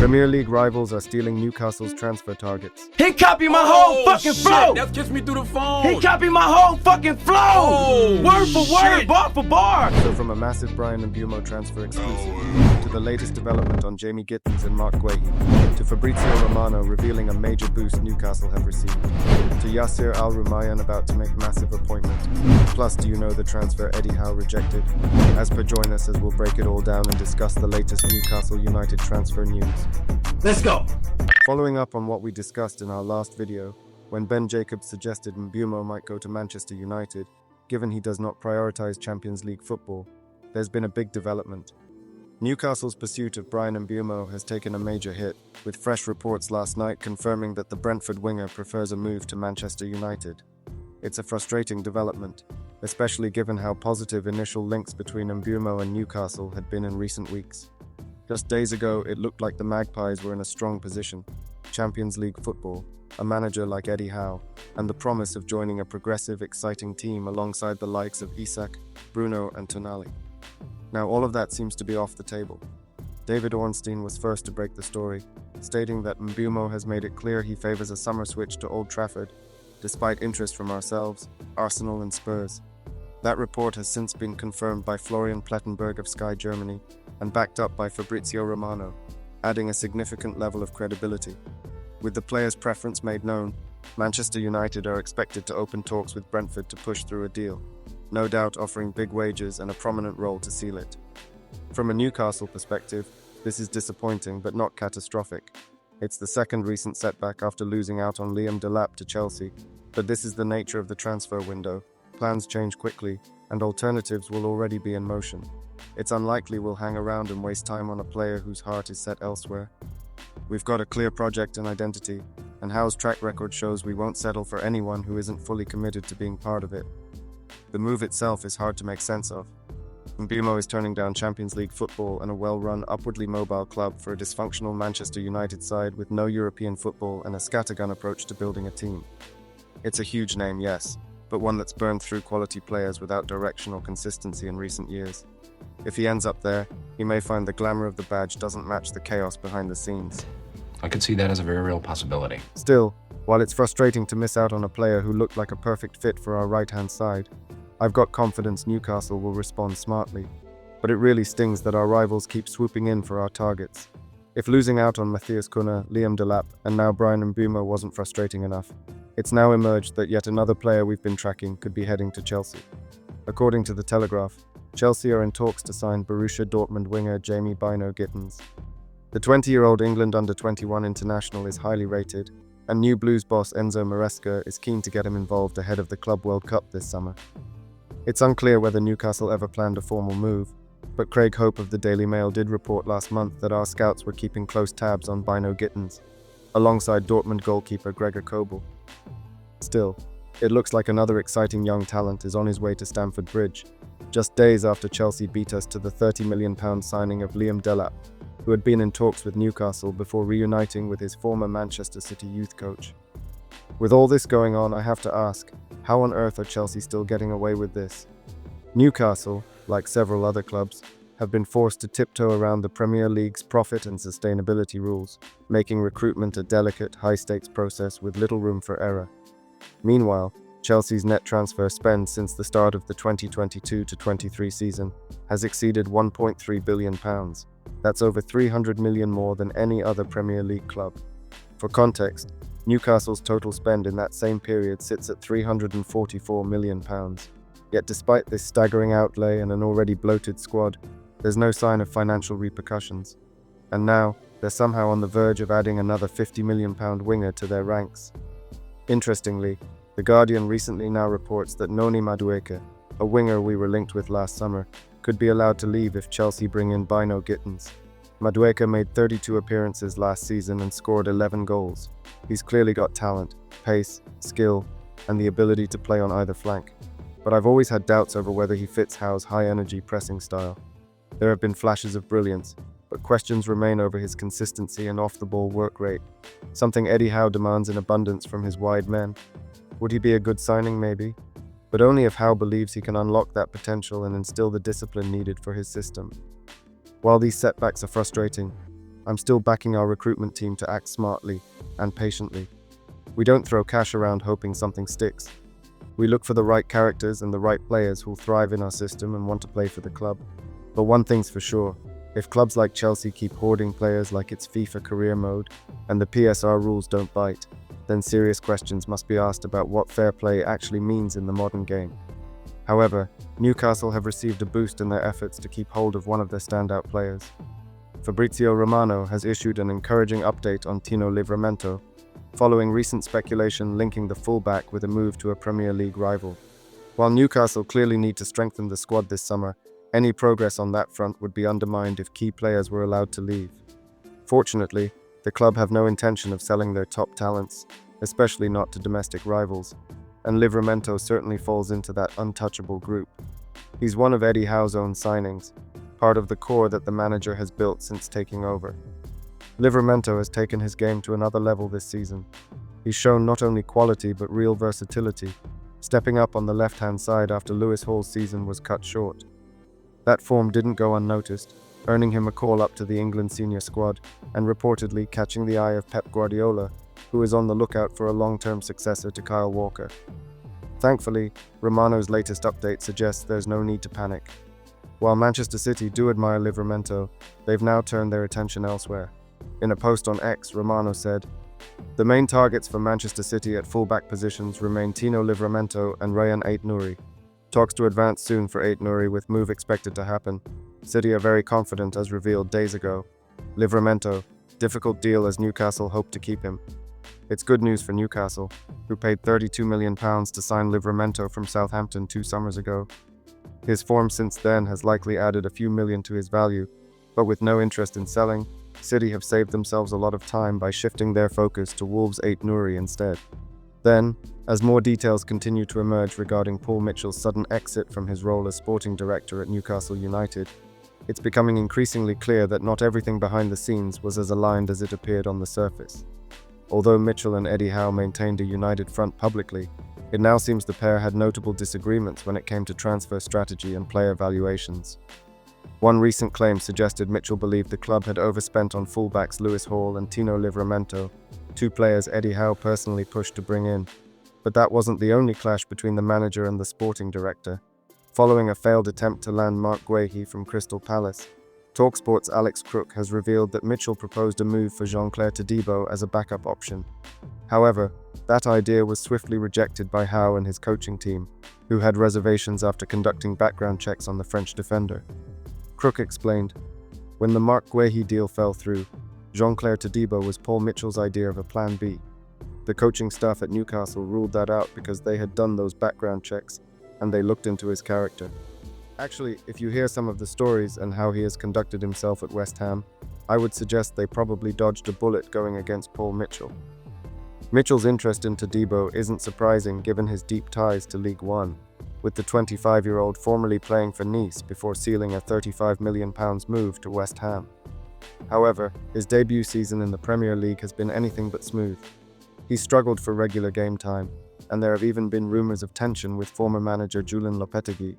Premier League rivals are stealing Newcastle's transfer targets. He copied my whole fucking flow! That gets me through the phone! He copied my whole fucking flow! Word for word, bar for bar! So from a massive Bryan Mbeumo transfer exclusive, to the latest development on Bynoe-Gittens and Marc Guehi, to Fabrizio Romano revealing a major boost Newcastle have received, to Yasir Al-Rumayyan about to make massive appointments. Plus, do you know the transfer Eddie Howe rejected? As per, join us as we'll break it all down and discuss the latest Newcastle United transfer news. Let's go! Following up on what we discussed in our last video, when Ben Jacobs suggested Mbeumo might go to Manchester United, given he does not prioritize Champions League football, there's been a big development. Newcastle's pursuit of Bryan Mbeumo has taken a major hit, with fresh reports last night confirming that the Brentford winger prefers a move to Manchester United. It's a frustrating development, especially given how positive initial links between Mbeumo and Newcastle had been in recent weeks. Just days ago, it looked like the Magpies were in a strong position. Champions League football, a manager like Eddie Howe, and the promise of joining a progressive, exciting team alongside the likes of Isak, Bruno and Tonali. Now all of that seems to be off the table. David Ornstein was first to break the story, stating that Mbeumo has made it clear he favors a summer switch to Old Trafford, despite interest from ourselves, Arsenal and Spurs. That report has since been confirmed by Florian Plettenberg of Sky Germany and backed up by Fabrizio Romano, adding a significant level of credibility. With the player's preference made known, Manchester United are expected to open talks with Brentford to push through a deal, no doubt offering big wages and a prominent role to seal it. From a Newcastle perspective, this is disappointing but not catastrophic. It's the second recent setback after losing out on Liam Delap to Chelsea, but this is the nature of the transfer window. Plans change quickly, and alternatives will already be in motion. It's unlikely we'll hang around and waste time on a player whose heart is set elsewhere. We've got a clear project and identity, and Howe's track record shows we won't settle for anyone who isn't fully committed to being part of it. The move itself is hard to make sense of. Mbeumo is turning down Champions League football and a well-run, upwardly mobile club for a dysfunctional Manchester United side with no European football and a scattergun approach to building a team. It's a huge name, yes, but one that's burned through quality players without direction or consistency in recent years. If he ends up there, he may find the glamour of the badge doesn't match the chaos behind the scenes. I could see that as a very real possibility. Still, while it's frustrating to miss out on a player who looked like a perfect fit for our right-hand side, I've got confidence Newcastle will respond smartly. But it really stings that our rivals keep swooping in for our targets. If losing out on Matthias Cunha, Liam Delap, and now Bryan Mbeumo wasn't frustrating enough, it's now emerged that yet another player we've been tracking could be heading to Chelsea. According to The Telegraph, Chelsea are in talks to sign Borussia Dortmund winger Jamie Bynoe-Gittens. The 20-year-old England under-21 international is highly rated, and new Blues boss Enzo Maresca is keen to get him involved ahead of the Club World Cup this summer. It's unclear whether Newcastle ever planned a formal move, but Craig Hope of the Daily Mail did report last month that our scouts were keeping close tabs on Bynoe-Gittens, alongside Dortmund goalkeeper Gregor Kobel. Still, it looks like another exciting young talent is on his way to Stamford Bridge, just days after Chelsea beat us to the £30 million signing of Liam Delap, who had been in talks with Newcastle before reuniting with his former Manchester City youth coach. With all this going on, I have to ask, how on earth are Chelsea still getting away with this? Newcastle, like several other clubs, have been forced to tiptoe around the Premier League's profit and sustainability rules, making recruitment a delicate, high-stakes process with little room for error. Meanwhile, Chelsea's net transfer spend since the start of the 2022-23 season has exceeded £1.3 billion. That's over 300 million more than any other Premier League club. For context, Newcastle's total spend in that same period sits at £344 million. Yet despite this staggering outlay and an already bloated squad, there's no sign of financial repercussions. And now, they're somehow on the verge of adding another £50 million winger to their ranks. Interestingly, The Guardian recently now reports that Noni Madueke, a winger we were linked with last summer, could be allowed to leave if Chelsea bring in Bynoe-Gittens. Madueke made 32 appearances last season and scored 11 goals. He's clearly got talent, pace, skill, and the ability to play on either flank. But I've always had doubts over whether he fits Howe's high-energy pressing style. There have been flashes of brilliance, but questions remain over his consistency and off-the-ball work rate, something Eddie Howe demands in abundance from his wide men. Would he be a good signing, maybe? But only if Howe believes he can unlock that potential and instill the discipline needed for his system. While these setbacks are frustrating, I'm still backing our recruitment team to act smartly and patiently. We don't throw cash around hoping something sticks. We look for the right characters and the right players who'll thrive in our system and want to play for the club. But one thing's for sure, if clubs like Chelsea keep hoarding players like it's FIFA career mode and the PSR rules don't bite, then serious questions must be asked about what fair play actually means in the modern game. However, Newcastle have received a boost in their efforts to keep hold of one of their standout players. Fabrizio Romano has issued an encouraging update on Tyno, following recent speculation linking the fullback with a move to a Premier League rival. While Newcastle clearly need to strengthen the squad this summer, any progress on that front would be undermined if key players were allowed to leave. Fortunately, the club have no intention of selling their top talents, especially not to domestic rivals, and Livramento certainly falls into that untouchable group. He's one of Eddie Howe's own signings, part of the core that the manager has built since taking over. Livramento has taken his game to another level this season. He's shown not only quality but real versatility, stepping up on the left-hand side after Lewis Hall's season was cut short. That form didn't go unnoticed, earning him a call up to the England senior squad and reportedly catching the eye of Pep Guardiola, who is on the lookout for a long-term successor to Kyle Walker. Thankfully, Romano's latest update suggests there's no need to panic. While Manchester City do admire Livramento, they've now turned their attention elsewhere. In a post on X, Romano said, "The main targets for Manchester City at fullback positions remain Tyno Livramento and Rayan Ait-Nouri. Talks to advance soon for Ait-Nouri with move expected to happen. City are very confident as revealed days ago. Livramento, difficult deal as Newcastle hope to keep him." It's good news for Newcastle, who paid £32 million to sign Livramento from Southampton 2 summers ago. His form since then has likely added a few million to his value, but with no interest in selling, City have saved themselves a lot of time by shifting their focus to Wolves' Ait-Nouri instead. Then, as more details continue to emerge regarding Paul Mitchell's sudden exit from his role as sporting director at Newcastle United, it's becoming increasingly clear that not everything behind the scenes was as aligned as it appeared on the surface. Although Mitchell and Eddie Howe maintained a united front publicly, it now seems the pair had notable disagreements when it came to transfer strategy and player valuations. One recent claim suggested Mitchell believed the club had overspent on fullbacks Lewis Hall and Tyno Livramento, 2 players Eddie Howe personally pushed to bring in. But that wasn't the only clash between the manager and the sporting director. Following a failed attempt to land Marc Guehi from Crystal Palace, TalkSport's Alex Crook has revealed that Mitchell proposed a move for Jean-Claire Todibo as a backup option. However, that idea was swiftly rejected by Howe and his coaching team, who had reservations after conducting background checks on the French defender. Crook explained, "When the Marc Guehi deal fell through, Jean-Claire Todibo was Paul Mitchell's idea of a plan B. The coaching staff at Newcastle ruled that out because they had done those background checks and they looked into his character." Actually, if you hear some of the stories and how he has conducted himself at West Ham, I would suggest they probably dodged a bullet going against Paul Mitchell. Mitchell's interest in Todibo isn't surprising given his deep ties to League One, with the 25-year-old formerly playing for Nice before sealing a £35 million move to West Ham. However, his debut season in the Premier League has been anything but smooth. He's struggled for regular game time, and there have even been rumours of tension with former manager Julen Lopetegui.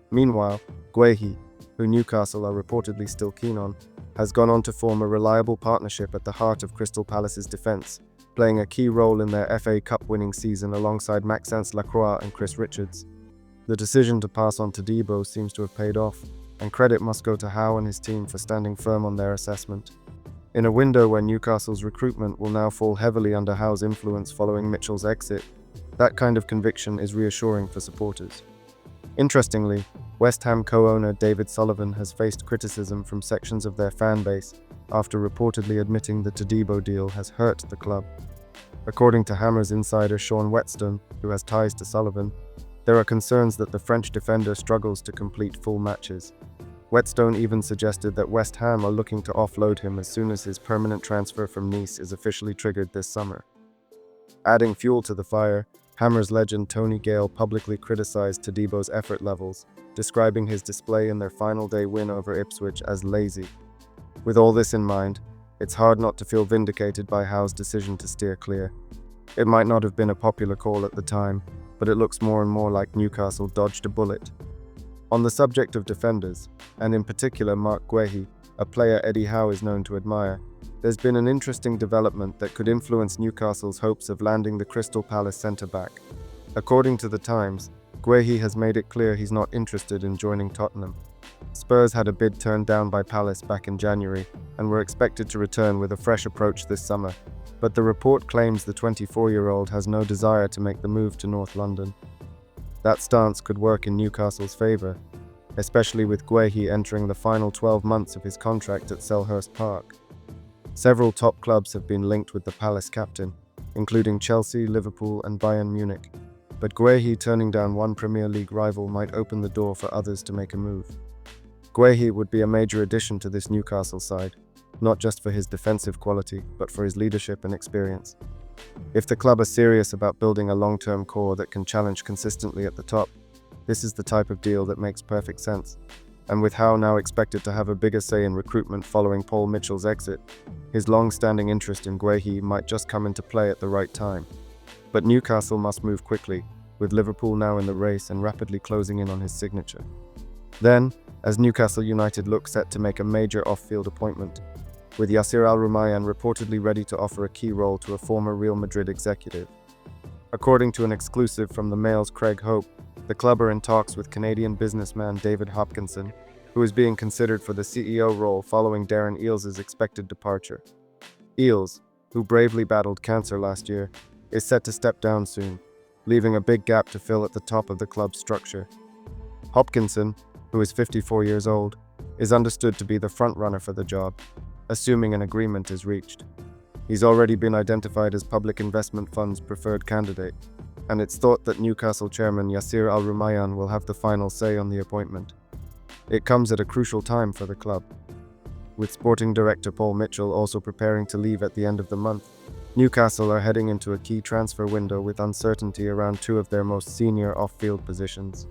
Meanwhile, Guehi, who Newcastle are reportedly still keen on, has gone on to form a reliable partnership at the heart of Crystal Palace's defence, playing a key role in their FA Cup winning season alongside Maxence Lacroix and Chris Richards. The decision to pass on Todibo seems to have paid off, and credit must go to Howe and his team for standing firm on their assessment. In a window where Newcastle's recruitment will now fall heavily under Howe's influence following Mitchell's exit, that kind of conviction is reassuring for supporters. Interestingly, West Ham co-owner David Sullivan has faced criticism from sections of their fan base after reportedly admitting the Todibo deal has hurt the club. According to Hammers insider Sean Whetstone, who has ties to Sullivan, there are concerns that the French defender struggles to complete full matches. Whetstone even suggested that West Ham are looking to offload him as soon as his permanent transfer from Nice is officially triggered this summer. Adding fuel to the fire, Hammers legend Tony Gale publicly criticized Todibo's effort levels, describing his display in their final day win over Ipswich as lazy. With all this in mind, it's hard not to feel vindicated by Howe's decision to steer clear. It might not have been a popular call at the time, but it looks more and more like Newcastle dodged a bullet. On the subject of defenders, and in particular Marc Guehi, a player Eddie Howe is known to admire, there's been an interesting development that could influence Newcastle's hopes of landing the Crystal Palace centre-back. According to the Times, Guehi has made it clear he's not interested in joining Tottenham. Spurs had a bid turned down by Palace back in January and were expected to return with a fresh approach this summer, but the report claims the 24-year-old has no desire to make the move to North London. That stance could work in Newcastle's favour, especially with Guehi entering the final 12 months of his contract at Selhurst Park. Several top clubs have been linked with the Palace captain, including Chelsea, Liverpool and Bayern Munich, but Guehi turning down one Premier League rival might open the door for others to make a move. Guehi would be a major addition to this Newcastle side, not just for his defensive quality, but for his leadership and experience. If the club are serious about building a long-term core that can challenge consistently at the top, this is the type of deal that makes perfect sense. And with Howe now expected to have a bigger say in recruitment following Paul Mitchell's exit, his long-standing interest in Guehi might just come into play at the right time. But Newcastle must move quickly, with Liverpool now in the race and rapidly closing in on his signature. Then, as Newcastle United look set to make a major off-field appointment, with Yasir Al-Rumayyan reportedly ready to offer a key role to a former Real Madrid executive. According to an exclusive from the Mail's Craig Hope, the club are in talks with Canadian businessman David Hopkinson, who is being considered for the CEO role following Darren Eales's expected departure. Eales, who bravely battled cancer last year, is set to step down soon, leaving a big gap to fill at the top of the club's structure. Hopkinson, who is 54 years old, is understood to be the front-runner for the job, assuming an agreement is reached. He's already been identified as Public Investment Fund's preferred candidate, and it's thought that Newcastle chairman Yasir Al-Rumayyan will have the final say on the appointment. It comes at a crucial time for the club. With sporting director Paul Mitchell also preparing to leave at the end of the month, Newcastle are heading into a key transfer window with uncertainty around two of their most senior off-field positions.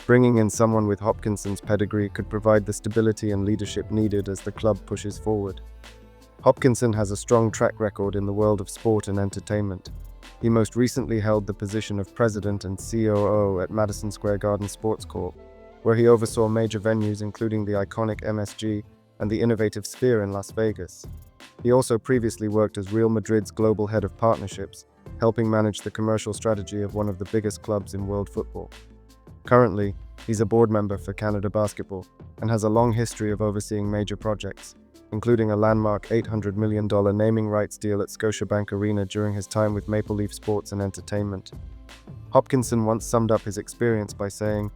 Bringing in someone with Hopkinson's pedigree could provide the stability and leadership needed as the club pushes forward. Hopkinson has a strong track record in the world of sport and entertainment. He most recently held the position of president and COO at Madison Square Garden Sports Corp, where he oversaw major venues including the iconic MSG and the innovative Sphere in Las Vegas. He also previously worked as Real Madrid's global head of partnerships, helping manage the commercial strategy of one of the biggest clubs in world football. Currently, he's a board member for Canada Basketball and has a long history of overseeing major projects, including a landmark $800 million naming rights deal at Scotiabank Arena during his time with Maple Leaf Sports and Entertainment. Hopkinson once summed up his experience by saying,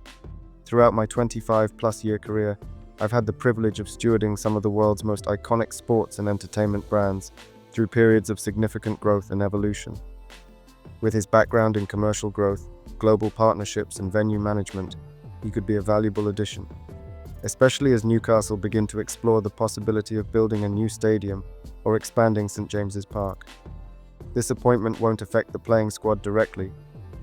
"Throughout my 25-plus-year career, I've had the privilege of stewarding some of the world's most iconic sports and entertainment brands through periods of significant growth and evolution." With his background in commercial growth, global partnerships and venue management, he could be a valuable addition, especially as Newcastle begin to explore the possibility of building a new stadium or expanding St James's Park. This appointment won't affect the playing squad directly,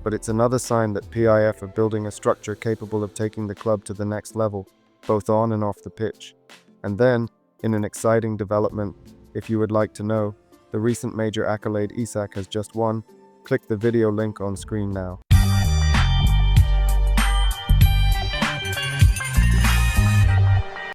but it's another sign that PIF are building a structure capable of taking the club to the next level, both on and off the pitch. And then, in an exciting development, if you would like to know, the recent major accolade Isak has just won, click the video link on screen now.